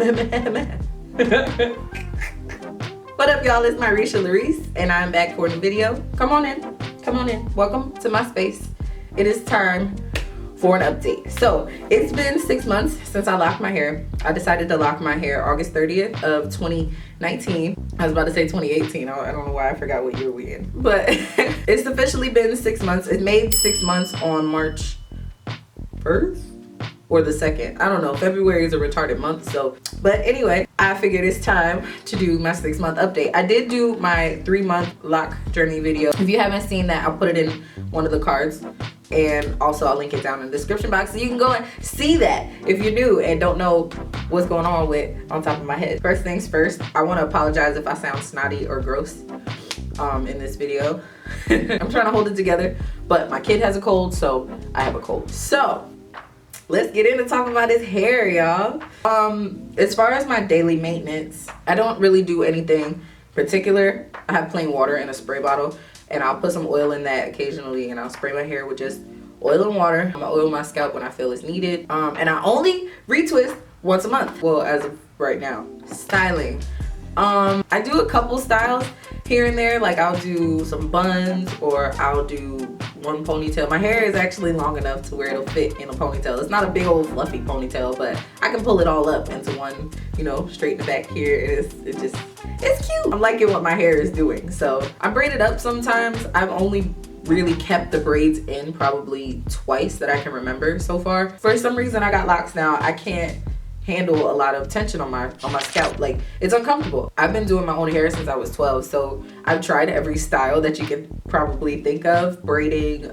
What up, y'all? It's Myricia La'Rease, and I'm back for a new video. Come on in. Come on in. Welcome to my space. It is time for an update. So it's been 6 months since I locked my hair. I decided to lock my hair August 30th of 2019. I was about to say 2018. I don't know why I forgot what year we in. But it's officially been 6 months. It made 6 months on March 1st or the 2nd. I don't know. February is a retarded month. So, but anyway, I figured it's time to do my 6 month update. I did do my 3-month lock journey video. If you haven't seen that, I'll put it in one of the cards. And also I'll link it down in the description box so you can go and see that if you're new and don't know what's going on with on top of my head. First things first, I want to apologize if I sound snotty or gross in this video. I'm trying to hold it together, but my kid has a cold, so I have a cold. So let's get into talking about this hair, y'all. As far as my daily maintenance, I don't really do anything particular. I have plain water in a spray bottle, and I'll put some oil in that occasionally, and I'll spray my hair with just oil and water. I oil my scalp when I feel it's needed. And I only retwist once a month. Well, as of right now. Styling. I do a couple styles here and there. Like I'll do some buns or I'll do one ponytail. My hair is actually long enough to where it'll fit in a ponytail. It's not a big old fluffy ponytail, but I can pull it all up into one, you know, straight in the back here. It's cute. I'm liking what my hair is doing. So I braid it up sometimes. I've only really kept the braids in probably twice that I can remember so far. For some reason I got locks now. I can't handle a lot of tension on my scalp. Like, it's uncomfortable. I've been doing my own hair since I was 12, so I've tried every style that you could probably think of. Braiding,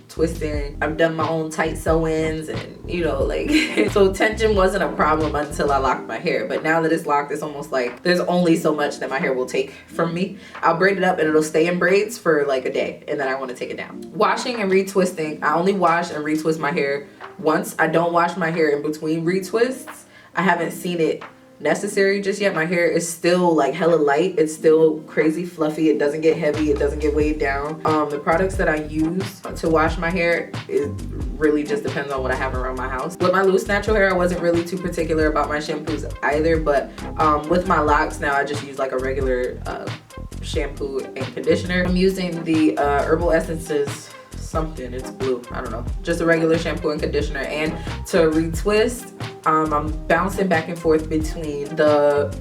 twisting. I've done my own tight sew-ins, and you know, like so tension wasn't a problem until I locked my hair. But now that it's locked, it's almost like there's only so much that my hair will take from me. I'll braid it up and it'll stay in braids for like a day, and then I want to take it down. Washing and retwisting. I only wash and retwist my hair once. I don't wash my hair in between retwists. I haven't seen it necessary just yet. My hair is still like hella light. It's still crazy fluffy. It doesn't get heavy. It doesn't get weighed down. The products that I use to wash my hair, it really just depends on what I have around my house. With my loose natural hair, I wasn't really too particular about my shampoos either, but with my locks now, I just use like a regular shampoo and conditioner. I'm using the Herbal Essences something, it's blue, I don't know, just a regular shampoo and conditioner. And to retwist, I'm bouncing back and forth between the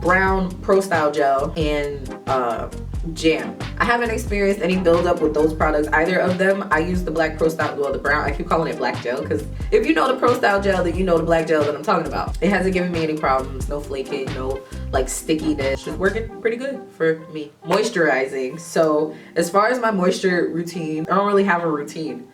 brown Pro Style gel and jam. I haven't experienced any buildup with those products, either of them. I use the black Pro Style, well, the brown, I keep calling it black gel because if you know the Pro Style gel, then you know the black gel that I'm talking about. It hasn't given me any problems, no flaking, no like stickiness. It's just working pretty good for me. Moisturizing. So as far as my moisture routine, I don't really have a routine.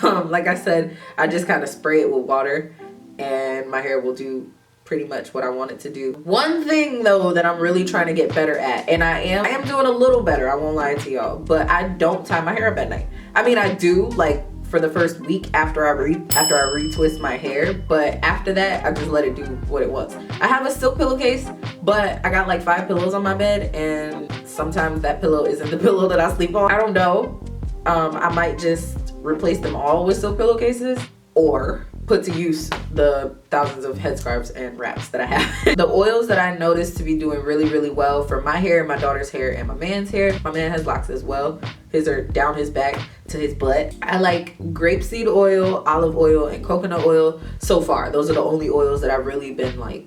Like I said, I just kind of spray it with water and my hair will do pretty much what I want it to do. One thing though that I'm really trying to get better at, and I am doing a little better, I won't lie to y'all, but I don't tie my hair up at night. I mean, I do like for the first week after I retwist my hair, but after that I just let it do what it was. I have a silk pillowcase, but I got like 5 pillows on my bed, and sometimes that pillow isn't the pillow that I sleep on. I don't know. I might just replace them all with silk pillowcases or put to use the thousands of headscarves and wraps that I have. The oils that I noticed to be doing really, really well for my hair, my daughter's hair, and my man's hair. My man has locks as well. His are down his back to his butt. I like grapeseed oil, olive oil, and coconut oil so far. Those are the only oils that I've really been like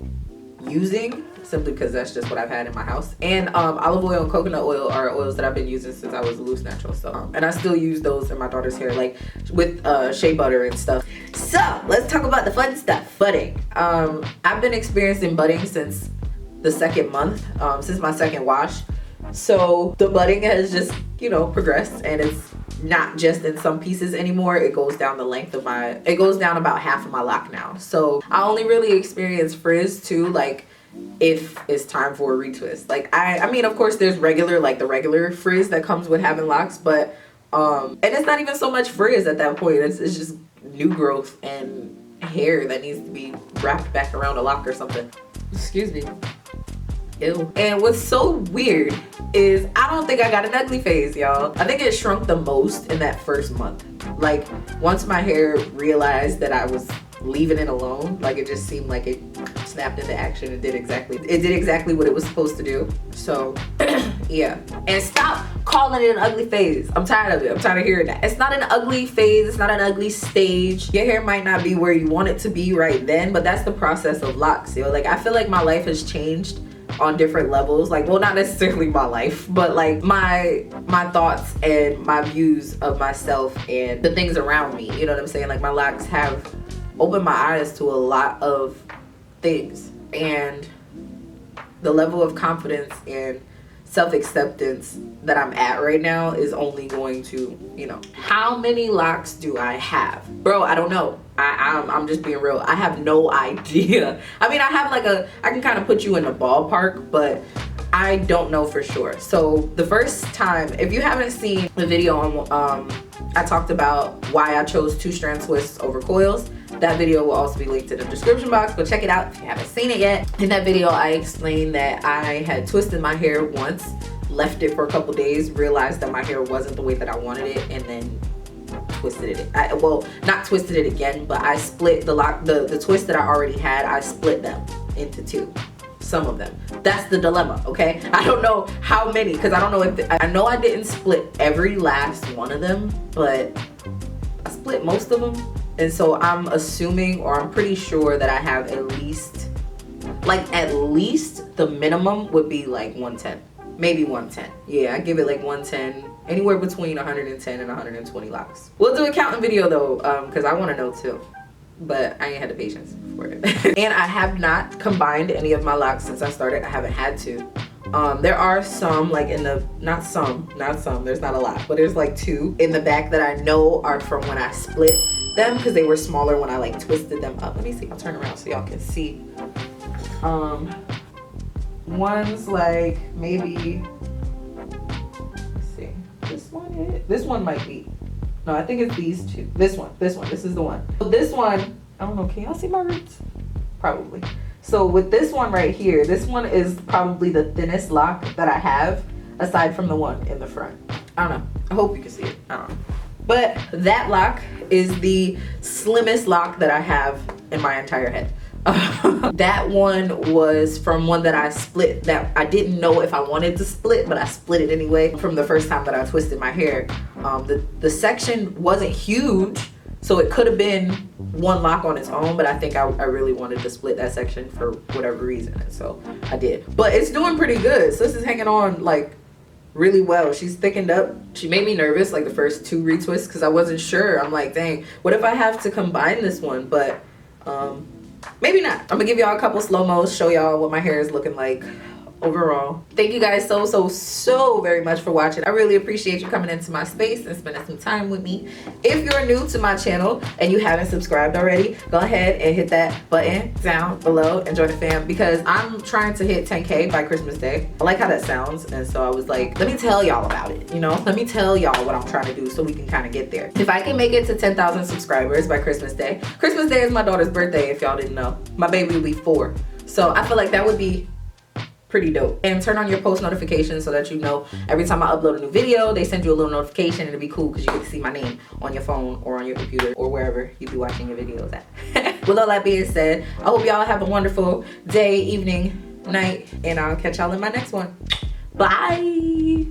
using, simply because that's just what I've had in my house. And olive oil and coconut oil are oils that I've been using since I was loose natural. So and I still use those in my daughter's hair, like with shea butter and stuff. So let's talk about the fun stuff. Budding. I've been experiencing budding since the 2nd month, since my 2nd wash. So the budding has just, you know, progressed, and it's not just in some pieces anymore. It goes down the length of it goes down about half of my lock now. So I only really experience frizz too, like if it's time for a retwist. Like I mean, of course there's regular, like the regular frizz that comes with having locks, but and it's not even so much frizz at that point. It's just new growth and hair that needs to be wrapped back around a lock or something. Excuse me. Ew. And what's so weird is I don't think I got an ugly phase, y'all. I think it shrunk the most in that first month. Like once my hair realized that I was leaving it alone, like it just seemed like it's snapped into action. It did exactly what it was supposed to do. So yeah, and stop calling it an ugly phase. I'm tired of it. I'm tired of hearing that. It's not an ugly phase. It's not an ugly stage. Your hair might not be where you want it to be right then, but that's the process of locks, yo. Like, I feel like my life has changed on different levels. Like, well, not necessarily my life, but like my thoughts and my views of myself and the things around me. You know what I'm saying? Like, my locks have opened my eyes to a lot of things, and the level of confidence and self-acceptance that I'm at right now is only going to, you know. How many locks do I have? Bro, I don't know. I'm just being real. I have no idea. I mean, I have like I can kind of put you in a ballpark, but I don't know for sure. So the first time, if you haven't seen the video on, I talked about why I chose 2-strand twists over coils. That video will also be linked in the description box. Go check it out if you haven't seen it yet. In that video, I explained that I had twisted my hair once, left it for a couple days, realized that my hair wasn't the way that I wanted it, and then twisted it. Well, not twisted it again, but I split the twist that I already had. I split them into 2. Some of them. That's the dilemma, okay? I don't know how many, because I don't know if I know I didn't split every last one of them, but I split most of them. And so I'm assuming, or I'm pretty sure, that I have at least the minimum would be like 110, maybe 110. Yeah, I give it like 110, anywhere between 110 and 120 locks. We'll do a counting video though, because I want to know too, but I ain't had the patience for it. And I have not combined any of my locks since I started. I haven't had to. There are some, like in the, not some, there's not a lot, but there's like 2 in the back that I know are from when I split them, because they were smaller when I like twisted them up. Let me see, I'll turn around so y'all can see. One's like maybe, let's see, this one might be, no, I think it's these 2. This is the one. So this one, I don't know, can y'all see my roots? Probably. So with this one right here, this one is probably the thinnest lock that I have, aside from the one in the front. I don't know, I hope you can see it, I don't know. But that lock is the slimmest lock that I have in my entire head. That one was from one that I split, that I didn't know if I wanted to split, but I split it anyway from the first time that I twisted my hair. The section wasn't huge, so it could have been one lock on its own, but I think I really wanted to split that section for whatever reason, and so I did. But it's doing pretty good. So this is hanging on like really well. She's thickened up. She made me nervous like the first 2 retwists, because I wasn't sure. I'm like, dang, what if I have to combine this one? But maybe not. I'm gonna give y'all a couple slow-mos, show y'all what my hair is looking like overall. Thank you guys so very much for watching. I really appreciate you coming into my space and spending some time with me. If you're new to my channel and you haven't subscribed already, go ahead and hit that button down below and join the fam, because I'm trying to hit 10K by Christmas Day. I like how that sounds, and so I was like, let me tell y'all about it, you know? Let me tell y'all what I'm trying to do so we can kind of get there. If I can make it to 10,000 subscribers by Christmas Day is my daughter's birthday, if y'all didn't know. My baby will be 4. So I feel like that would be pretty dope. And turn on your post notifications so that you know every time I upload a new video, they send you a little notification, and it'll be cool because you get to see my name on your phone or on your computer or wherever you be watching your videos at. With all that being said, I hope y'all have a wonderful day, evening, night, and I'll catch y'all in my next one. Bye.